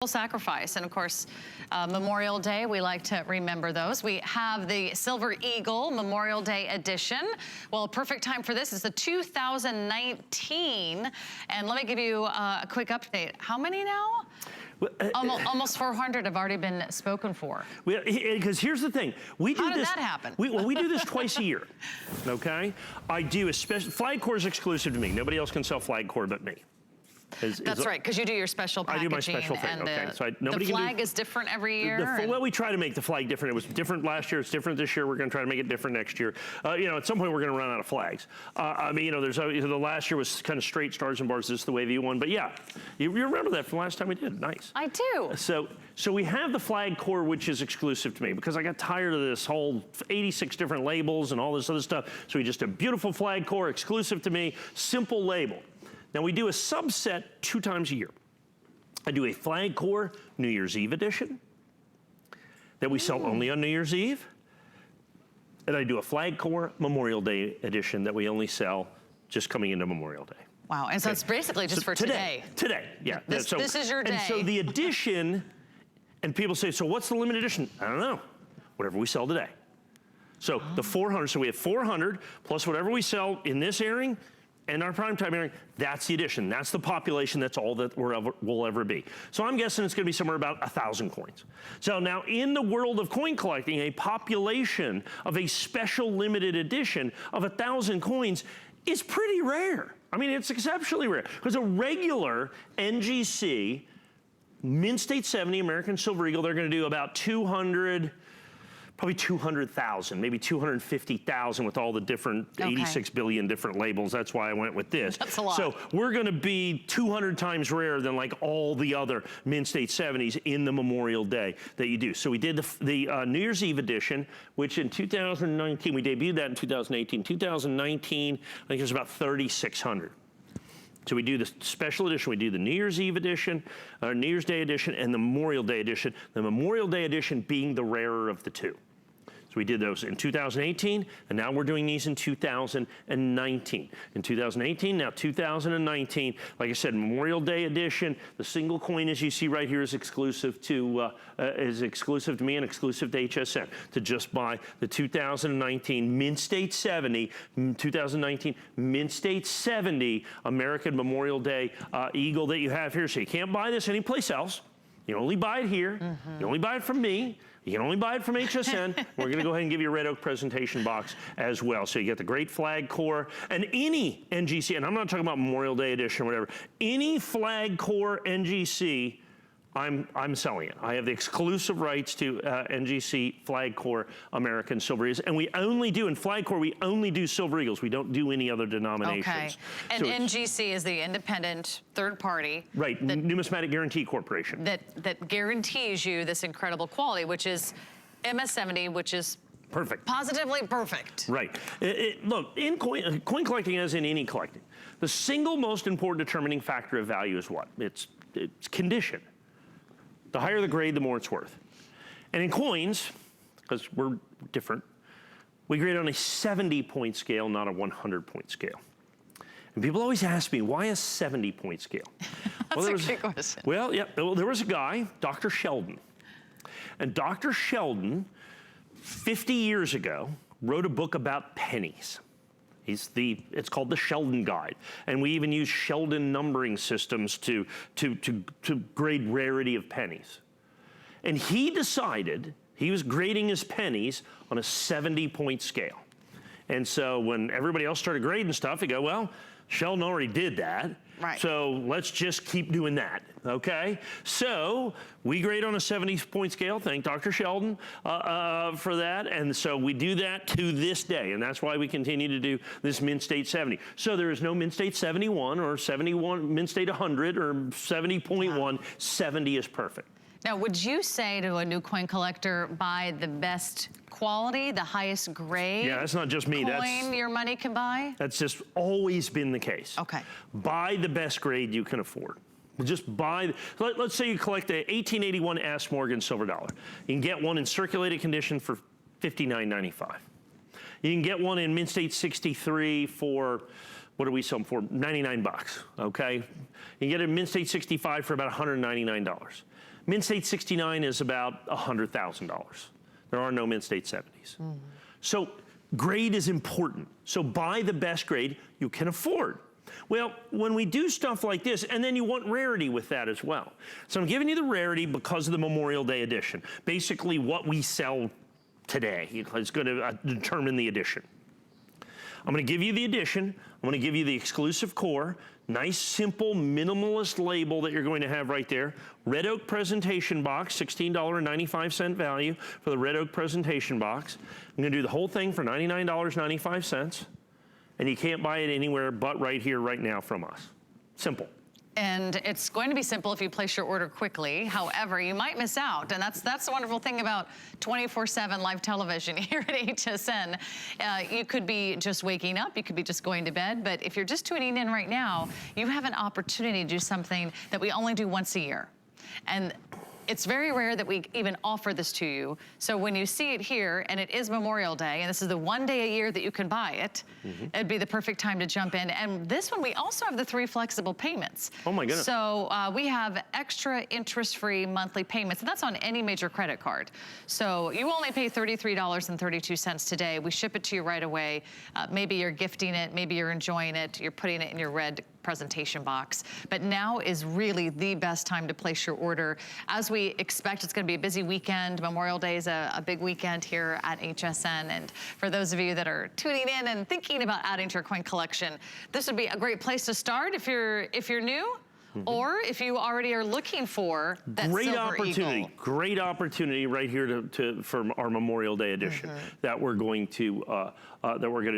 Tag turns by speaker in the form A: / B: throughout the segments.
A: Sacrifice. And of course, Memorial Day, we like to remember those. We have the Silver Eagle Memorial Day edition. Well, a perfect time for this is the 2019. And let me give you a quick update. How many now? Well, almost 400 have already been spoken for.
B: Because here's the thing. We do
A: How did that happen?
B: We do this twice a year, okay? I do a special, flag core is exclusive to me. Nobody else can sell flag core but me.
A: That's right, because you do your special packaging.
B: I do my special thing, okay.
A: So the flag is different every year?
B: Well, we try to make the flag different. It was different last year, it's different this year. We're gonna try to make it different next year. You know, at some point we're gonna run out of flags. I mean, you know, the last year was kind of straight stars and bars. This is the wavy one, but yeah, you remember that from last time we did, nice.
A: I do.
B: So we have the flag core, which is exclusive to me, because I got tired of this whole 86 different labels and all this other stuff. So we just a beautiful flag core, exclusive to me, simple label. Now we do a subset 2 times a year. I do a flag core New Year's Eve edition that we sell only on New Year's Eve. And I do a flag core Memorial Day edition that we only sell just coming into Memorial Day.
A: Wow, and so it's basically just for today.
B: Today, yeah.
A: This is your day.
B: And so the edition, and people say, so what's the limited edition? I don't know, whatever we sell today. So the 400, so we have 400 plus whatever we sell in this airing, and our primetime airing, that's the edition. That's the population, that's all that will ever be. So I'm guessing it's gonna be somewhere about 1,000 coins. So now in the world of coin collecting, a population of a special limited edition of 1,000 coins is pretty rare. I mean, it's exceptionally rare. Because a regular NGC, Mint State 70, American Silver Eagle, they're gonna do about 200, probably 200,000, maybe 250,000 with all the different 86 billion different labels. That's why I went with this.
A: That's a lot.
B: So we're gonna be 200 times rarer than like all the other Mint State 70s in the Memorial Day that you do. So we did the New Year's Eve edition, which in 2019, we debuted that in 2018. 2019, I think it was about 3,600. So we do the special edition, we do the New Year's Eve edition, New Year's Day edition, and the Memorial Day edition. The Memorial Day edition being the rarer of the two. So we did those in 2018, and now we're doing these in 2019. In 2018, now 2019, like I said, Memorial Day edition, the single coin as you see right here is exclusive to me and exclusive to HSN, to just buy the 2019 Mint State 70, 2019 Mint State 70 American Memorial Day Eagle that you have here. So you can't buy this anyplace else. You only buy it here. You only buy it from me. You can only buy it from HSN. We're gonna go ahead and give you a red oak presentation box as well. So you get the great flag core and any NGC, and I'm not talking about Memorial Day edition or whatever, any flag core NGC, I'm selling it. I have the exclusive rights to NGC flag core American Silver Eagles. And we only do, in flag core, we only do Silver Eagles. We don't do any other denominations.
A: Okay, and so NGC is the independent third party.
B: Right, Numismatic Guarantee Corporation.
A: That guarantees you this incredible quality, which is MS70, which is
B: perfect. Positively
A: perfect.
B: Right. Look, in coin collecting as in any collecting, the single most important determining factor of value is what? It's condition. The higher the grade, the more it's worth. And in coins, because we're different, we grade on a 70-point scale, not a 100-point scale. And people always ask me, why a 70-point scale?
A: That's a good question.
B: Well, yeah, there was a guy, Dr. Sheldon. And Dr. Sheldon, 50 years ago, wrote a book about pennies. It's called the Sheldon Guide. And we even use Sheldon numbering systems to grade rarity of pennies. And he decided he was grading his pennies on a 70-point scale. And so when everybody else started grading stuff, he go, well, Sheldon already did that.
A: Right.
B: So let's just keep doing that, okay? So we grade on a 70-point scale, thank Dr. Sheldon for that, and so we do that to this day, and that's why we continue to do this Mint State 70. So there is no Mint State 71 or 71, Mint State 100 or 70.1, wow. 70 is perfect.
A: Now, would you say to a new coin collector, buy the best quality, the highest grade?
B: Yeah, that's not just me.
A: Coin your money can buy?
B: That's just always been the case.
A: Okay.
B: Buy the best grade you can afford. Just buy, let's say you collect a 1881 S Morgan silver dollar. You can get one in circulated condition for $59.95. You can get one in Mint State 63 for, what do we sell them for? 99 bucks, okay? You can get a Mint State 65 for about $199. Mint State 69 is about $100,000. There are no Mint State 70s. So grade is important. So buy the best grade you can afford. Well, when we do stuff like this, and then you want rarity with that as well. So I'm giving you the rarity because of the Memorial Day edition. Basically what we sell today is going to determine the edition. I'm going to give you the edition. I'm going to give you the exclusive core. Nice, simple, minimalist label that you're going to have right there. Red oak presentation box, $16.95 value for the red oak presentation box. I'm going to do the whole thing for $99.95. And you can't buy it anywhere but right here, right now from us. Simple.
A: And it's going to be simple if you place your order quickly. However, you might miss out. And that's the wonderful thing about 24/7 live television here at HSN. You could be just waking up, you could be just going to bed, but if you're just tuning in right now, you have an opportunity to do something that we only do once a year. And it's very rare that we even offer this to you. So when you see it here, and it is Memorial Day, and this is the one day a year that you can buy it, it'd be the perfect time to jump in. And this one, we also have the 3 flexible payments.
B: Oh my goodness.
A: So we have extra interest-free monthly payments, and that's on any major credit card. So you only pay $33.32 today. We ship it to you right away. Maybe you're gifting it, maybe you're enjoying it, you're putting it in your red presentation box. But now is really the best time to place your order. As we expect, it's gonna be a busy weekend. Memorial Day is a big weekend here at HSN. And for those of you that are tuning in and thinking about adding to your coin collection, this would be a great place to start if you're new. Or if you already are looking for that silver eagle.
B: Great opportunity right here for our Memorial Day edition that we're going to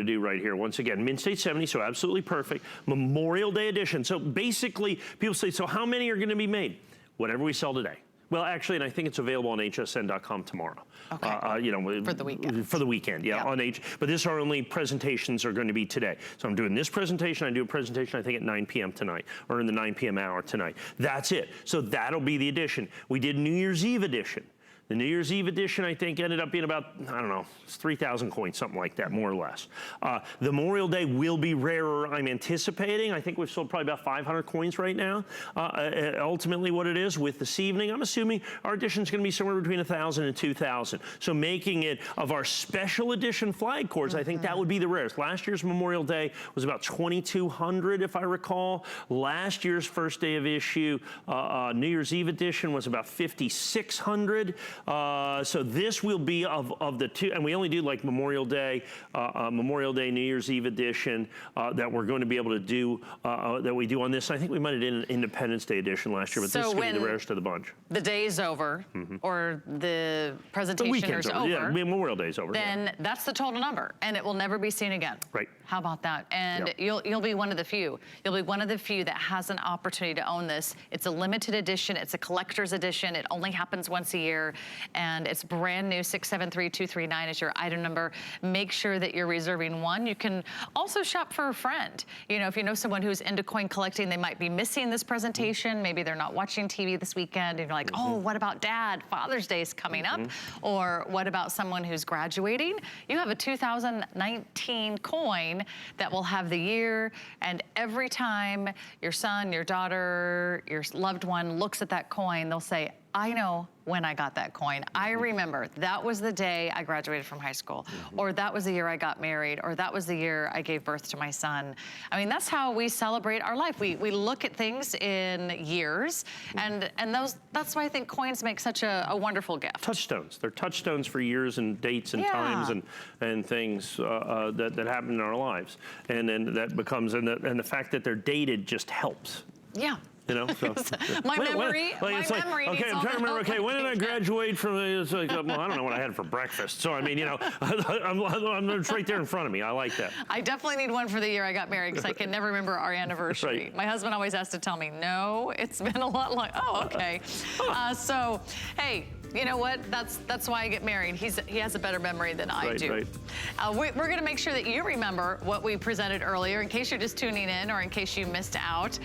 B: do right here. Once again, Mint State 70, so absolutely perfect. Memorial Day edition. So basically, people say, so how many are going to be made? Whatever we sell today. Well, actually, and I think it's available on hsn.com tomorrow.
A: Okay.
B: You know,
A: for the weekend.
B: For the weekend, yeah. On but this are only presentations are going to be today. So I'm doing this presentation. I do a presentation, I think, at 9 p.m. tonight, or in the 9 p.m. hour tonight. That's it. So that'll be the edition. We did New Year's Eve edition. The New Year's Eve edition, I think, ended up being about, I don't know, 3,000 coins, something like that, more or less. The Memorial Day will be rarer, I'm anticipating. I think we've sold probably about 500 coins right now. Ultimately, what it is with this evening, I'm assuming our edition is going to be somewhere between 1,000 and 2,000. So making it of our special edition flag cores, I think that would be the rarest. Last year's Memorial Day was about 2,200, if I recall. Last year's first day of issue, New Year's Eve edition was about 5,600. So this will be of the two, and we only do like Memorial Day, New Year's Eve edition that we're going to be able to do, that we do on this. I think we might have did an Independence Day edition last year, but this is going to be the rarest of the bunch.
A: The day's over, or the presentation is over.
B: Yeah, Memorial Day's over.
A: Then that's the total number, and it will never be seen again.
B: Right.
A: How about that? And you'll be one of the few. You'll be one of the few that has an opportunity to own this. It's a limited edition. It's a collector's edition. It only happens once a year. And it's brand new. 673239 is your item number. Make sure that you're reserving one. You can also shop for a friend. You know, if you know someone who's into coin collecting, they might be missing this presentation. Maybe they're not watching TV this weekend, and you're like, oh, what about Dad? Father's Day is coming up. Or what about someone who's graduating? You have a 2019 coin that will have the year, and every time your son, your daughter, your loved one looks at that coin, they'll say, I know when I got that coin. I remember that was the day I graduated from high school, or that was the year I got married, or that was the year I gave birth to my son. I mean, that's how we celebrate our life. We look at things in years, and that's why I think coins make such a wonderful gift.
B: Touchstones. They're touchstones for years and dates and times and things that happen in our lives, and then that becomes and the fact that they're dated just helps.
A: Yeah.
B: You know, so
A: my memory
B: okay, I'm trying to remember. Okay, when did I graduate from? It's like, well, I don't know what I had for breakfast. So I mean, you know, it's right there in front of me. I like that.
A: I definitely need one for the year I got married because I can never remember our anniversary.
B: Right.
A: My husband always has to tell me, no, it's been a lot long. Oh, okay. So, hey. You know what? That's why I get married. He has a better memory than I do. Right. We're going to make sure that you remember what we presented earlier in case you're just tuning in or in case you missed out.